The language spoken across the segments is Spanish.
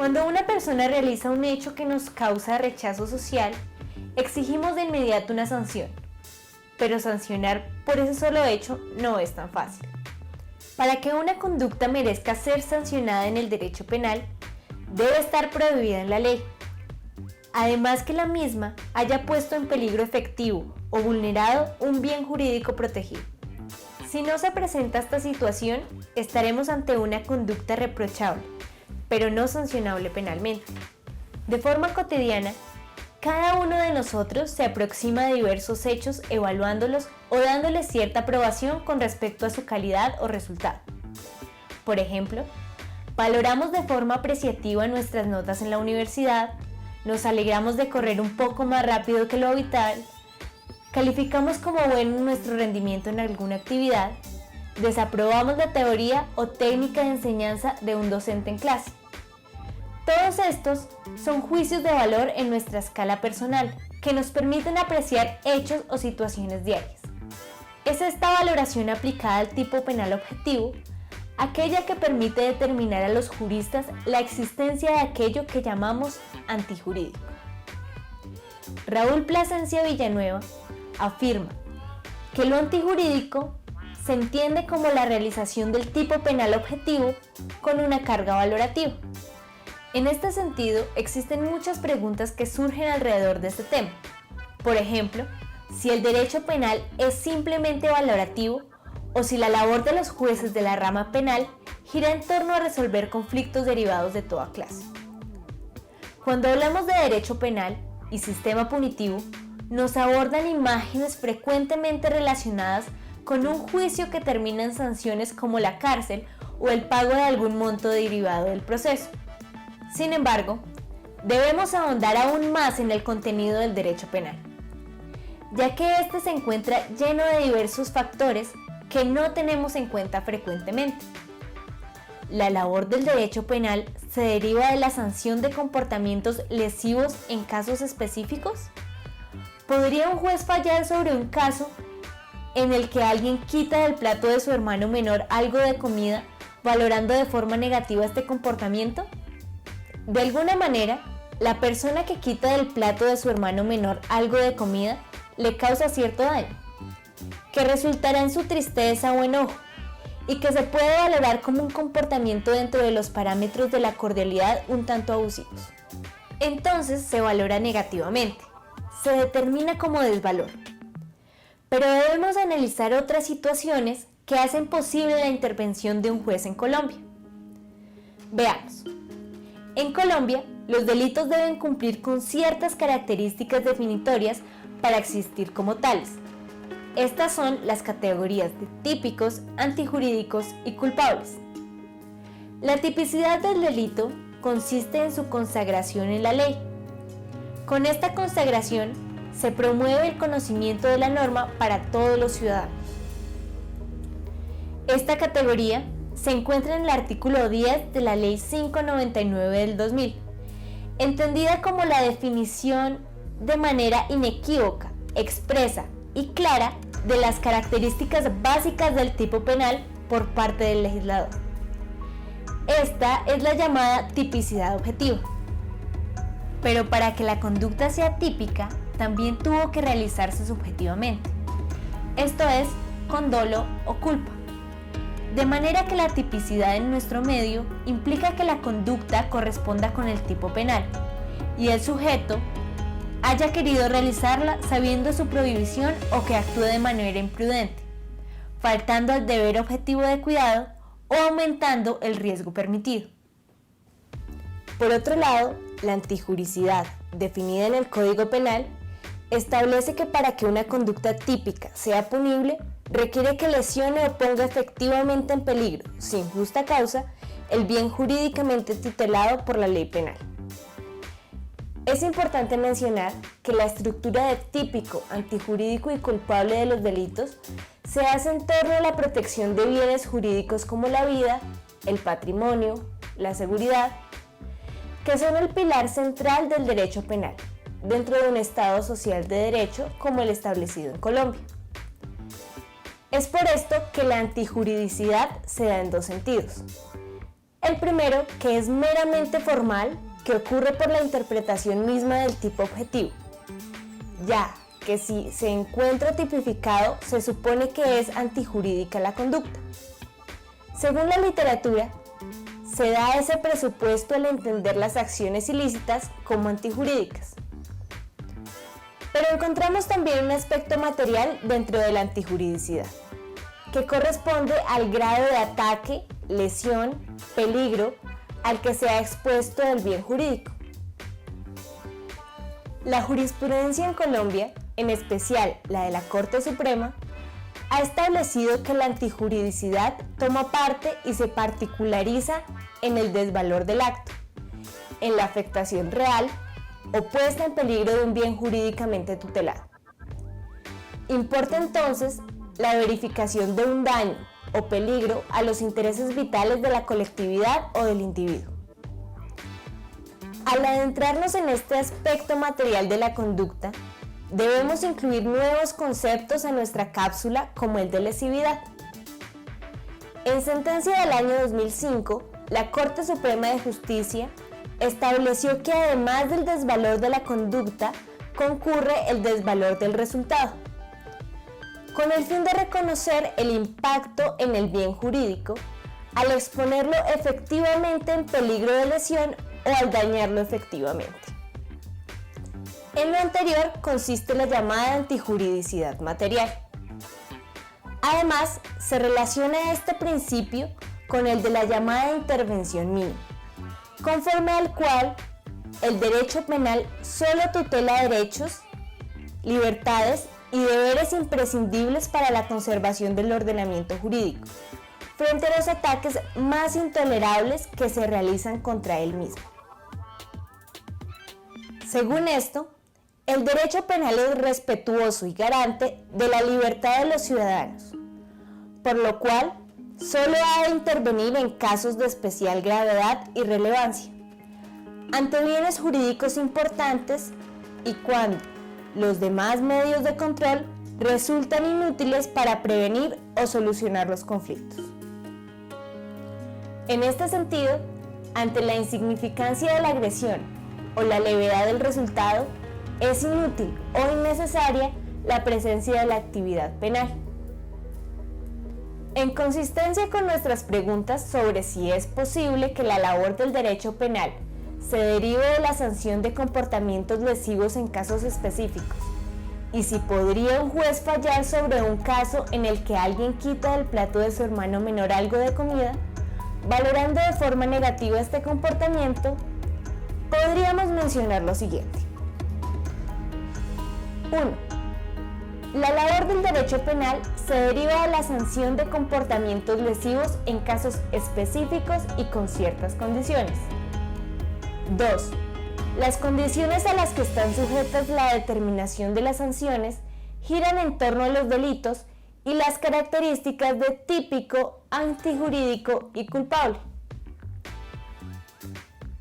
Cuando una persona realiza un hecho que nos causa rechazo social, exigimos de inmediato una sanción, pero sancionar por ese solo hecho no es tan fácil. Para que una conducta merezca ser sancionada en el derecho penal, debe estar prohibida en la ley. Además que la misma haya puesto en peligro efectivo o vulnerado un bien jurídico protegido. Si no se presenta esta situación, estaremos ante una conducta reprochable, pero no sancionable penalmente. De forma cotidiana, cada uno de nosotros se aproxima a diversos hechos evaluándolos o dándoles cierta aprobación con respecto a su calidad o resultado. Por ejemplo, valoramos de forma apreciativa nuestras notas en la universidad, nos alegramos de correr un poco más rápido que lo habitual, calificamos como bueno nuestro rendimiento en alguna actividad, desaprobamos la teoría o técnica de enseñanza de un docente en clase. Todos estos son juicios de valor en nuestra escala personal que nos permiten apreciar hechos o situaciones diarias. Es esta valoración aplicada al tipo penal objetivo, aquella que permite determinar a los juristas la existencia de aquello que llamamos antijurídico. Raúl Plasencia Villanueva afirma que lo antijurídico se entiende como la realización del tipo penal objetivo con una carga valorativa. En este sentido, existen muchas preguntas que surgen alrededor de este tema. Por ejemplo, si el derecho penal es simplemente valorativo o si la labor de los jueces de la rama penal gira en torno a resolver conflictos derivados de toda clase. Cuando hablamos de derecho penal y sistema punitivo, nos abordan imágenes frecuentemente relacionadas con un juicio que termina en sanciones como la cárcel o el pago de algún monto derivado del proceso. Sin embargo, debemos ahondar aún más en el contenido del derecho penal, ya que este se encuentra lleno de diversos factores que no tenemos en cuenta frecuentemente. La labor del derecho penal se deriva de la sanción de comportamientos lesivos en casos específicos. ¿Podría un juez fallar sobre un caso en el que alguien quita del plato de su hermano menor algo de comida, valorando de forma negativa este comportamiento? De alguna manera, la persona que quita del plato de su hermano menor algo de comida le causa cierto daño, que resultará en su tristeza o enojo, y que se puede valorar como un comportamiento dentro de los parámetros de la cordialidad un tanto abusivos. Entonces se valora negativamente, se determina como desvalor. Pero debemos analizar otras situaciones que hacen posible la intervención de un juez en Colombia. Veamos. En Colombia, los delitos deben cumplir con ciertas características definitorias para existir como tales. Estas son las categorías de típicos, antijurídicos y culpables. La tipicidad del delito consiste en su consagración en la ley. Con esta consagración se promueve el conocimiento de la norma para todos los ciudadanos. Esta categoría se encuentra en el artículo 10 de la Ley 599 del 2000, entendida como la definición de manera inequívoca, expresa y clara de las características básicas del tipo penal por parte del legislador. Esta es la llamada tipicidad objetiva. Pero para que la conducta sea típica, también tuvo que realizarse subjetivamente, esto es, con dolo o culpa. De manera que la tipicidad en nuestro medio implica que la conducta corresponda con el tipo penal y el sujeto haya querido realizarla sabiendo su prohibición o que actúe de manera imprudente, faltando al deber objetivo de cuidado o aumentando el riesgo permitido. Por otro lado, la antijuricidad, definida en el Código Penal, establece que para que una conducta típica sea punible, requiere que lesione o ponga efectivamente en peligro, sin justa causa, el bien jurídicamente tutelado por la ley penal. Es importante mencionar que la estructura de típico, antijurídico y culpable de los delitos se hace en torno a la protección de bienes jurídicos como la vida, el patrimonio, la seguridad, que son el pilar central del derecho penal, dentro de un Estado social de derecho como el establecido en Colombia. Es por esto que la antijuridicidad se da en dos sentidos. El primero, que es meramente formal, que ocurre por la interpretación misma del tipo objetivo, ya que si se encuentra tipificado, se supone que es antijurídica la conducta. Según la literatura, se da ese presupuesto al entender las acciones ilícitas como antijurídicas. Pero encontramos también un aspecto material dentro de la antijuridicidad, que corresponde al grado de ataque, lesión, peligro al que se ha expuesto el bien jurídico. La jurisprudencia en Colombia, en especial la de la Corte Suprema, ha establecido que la antijuridicidad toma parte y se particulariza en el desvalor del acto, en la afectación real o puesta en peligro de un bien jurídicamente tutelado. Importa entonces la verificación de un daño o peligro a los intereses vitales de la colectividad o del individuo. Al adentrarnos en este aspecto material de la conducta, debemos incluir nuevos conceptos a nuestra cápsula como el de lesividad. En sentencia del año 2005, la Corte Suprema de Justicia estableció que además del desvalor de la conducta, concurre el desvalor del resultado, con el fin de reconocer el impacto en el bien jurídico al exponerlo efectivamente en peligro de lesión o al dañarlo efectivamente. En lo anterior consiste la llamada antijuridicidad material. Además, se relaciona este principio con el de la llamada intervención mínima, conforme al cual el derecho penal solo tutela derechos, libertades y deberes imprescindibles para la conservación del ordenamiento jurídico, frente a los ataques más intolerables que se realizan contra él mismo. Según esto, el derecho penal es respetuoso y garante de la libertad de los ciudadanos, por lo cual solo ha de intervenir en casos de especial gravedad y relevancia, ante bienes jurídicos importantes y cuando los demás medios de control resultan inútiles para prevenir o solucionar los conflictos. En este sentido, ante la insignificancia de la agresión o la levedad del resultado, es inútil o innecesaria la presencia de la actividad penal. En consistencia con nuestras preguntas sobre si es posible que la labor del derecho penal se derive de la sanción de comportamientos lesivos en casos específicos, y si podría un juez fallar sobre un caso en el que alguien quita del plato de su hermano menor algo de comida, valorando de forma negativa este comportamiento, podríamos mencionar lo siguiente. 1. La labor del derecho penal se deriva de la sanción de comportamientos lesivos en casos específicos y con ciertas condiciones. 2. Las condiciones a las que están sujetas la determinación de las sanciones giran en torno a los delitos y las características de típico, antijurídico y culpable.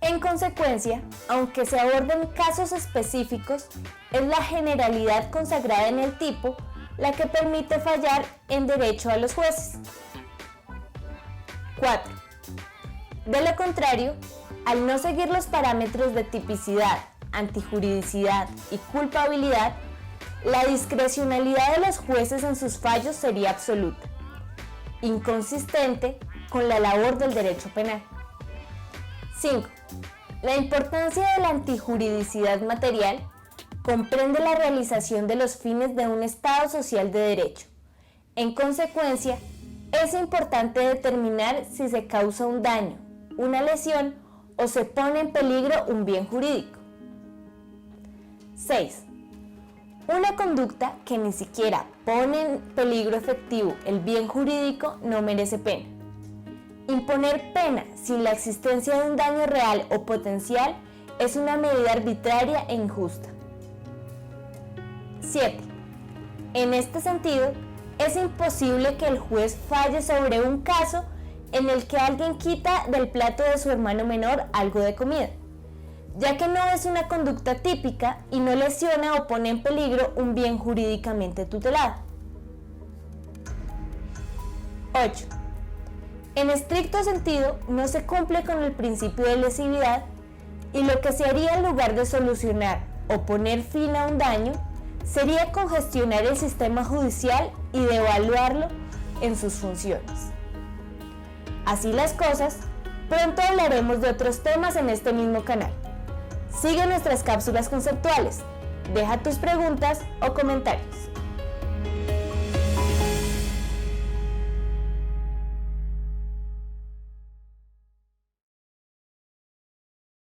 En consecuencia, aunque se aborden casos específicos, es la generalidad consagrada en el tipo la que permite fallar en derecho a los jueces. 4. De lo contrario, al no seguir los parámetros de tipicidad, antijuridicidad y culpabilidad, la discrecionalidad de los jueces en sus fallos sería absoluta, inconsistente con la labor del derecho penal. 5. La importancia de la antijuridicidad material comprende la realización de los fines de un Estado social de derecho. En consecuencia, es importante determinar si se causa un daño, una lesión o se pone en peligro un bien jurídico. 6. Una conducta que ni siquiera pone en peligro efectivo el bien jurídico no merece pena. Imponer pena sin la existencia de un daño real o potencial es una medida arbitraria e injusta. 7. En este sentido, es imposible que el juez falle sobre un caso en el que alguien quita del plato de su hermano menor algo de comida, ya que no es una conducta típica y no lesiona o pone en peligro un bien jurídicamente tutelado. 8. En estricto sentido, no se cumple con el principio de lesividad y lo que se haría en lugar de solucionar o poner fin a un daño sería congestionar el sistema judicial y devaluarlo en sus funciones. Así las cosas, pronto hablaremos de otros temas en este mismo canal. Sigue nuestras cápsulas conceptuales, deja tus preguntas o comentarios.